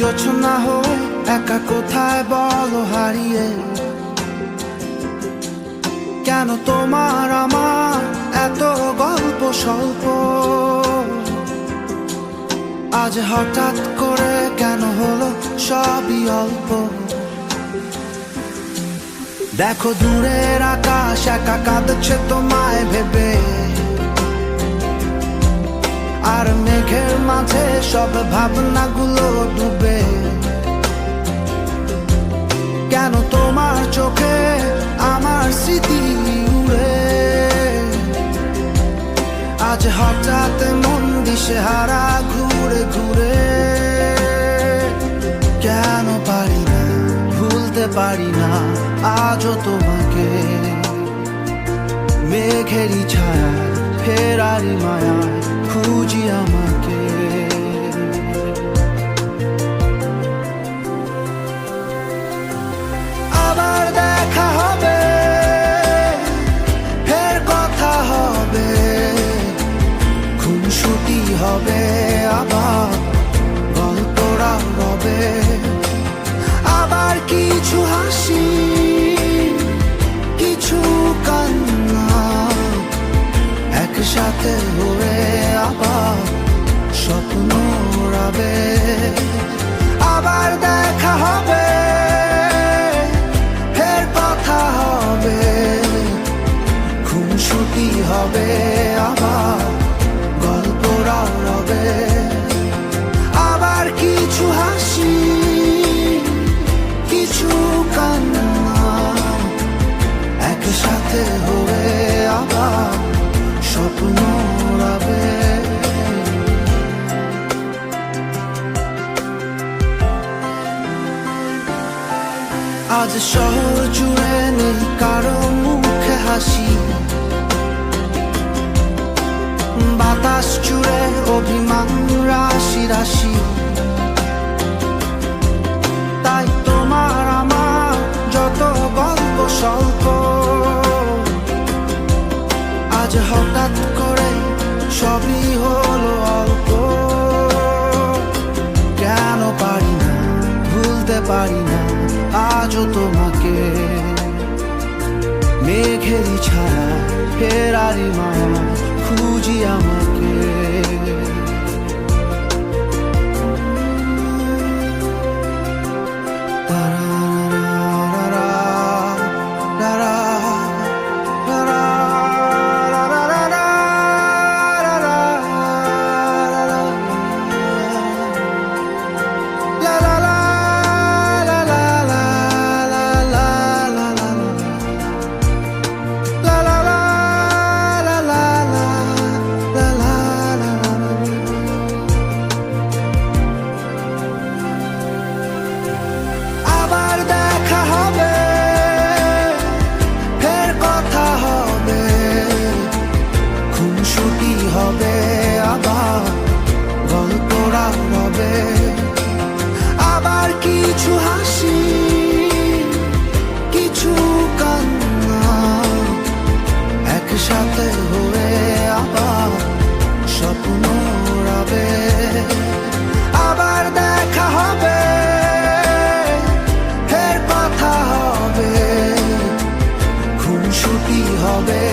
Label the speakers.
Speaker 1: জোছনা হয়ে একা কোথায় বলো হারিয়ে, কেন তোমার আমার এত গল্প স্বল্প, আজ হঠাৎ করে কেন হলো সবই অল্প। দেখো দূরের আকাশ একা কাঁদছে তোমায় ভেবে, আর মেঘের মাঝে সব ভাবনাগুলো ডুবে। কেন তোমার চোখে আমার স্মৃতি উড়ে, আজ হঠাৎ মন দিশেহারা ঘুরে ঘুরে। কেন পারি না ভুলতে পারি না আজও তোমাকে, মেঘেরই ছায়া ফেরারি মায়া খুঁজি আমাকে। আবার দেখা হবে, ফের কথা হবে, খুনসুটি হবে, আবার গল্পরা রবে। আবার কিছু হাসি কিছু কান্না একসাথে হয়ে আবার স্বপ্ন রাবে। আবার দেখা হবে, ফের কথা হবে, খুনসুটি হবে, আবার গল্পরা রবে। আবার কিছু হাসি কিছু কান্না একসাথে হয়ে আবার স্বপ্ন রাবে। আজ শহর জুড়ে নেই কারো মুখে হাসি, বাতাস জুড়ে অভিমান রাশি রাশি। তাই তোমার আমার যত গল্প স্বল্প, আজ হঠাৎ করে সবই হলো অল্প। কেন পারি না ভুলতে পারি না আজও তোমাকে, মেঘেরই ছায়া ফেরারি মায়া খুঁজি আমাকে। হবে আবার গল্পরা রবে। আবার কিছু হাসি কিছু কান্না একসাথে হয়ে আবার স্বপ্ন রাবে। আবার দেখা হবে, ফের কথা হবে, খুনসুটি হবে।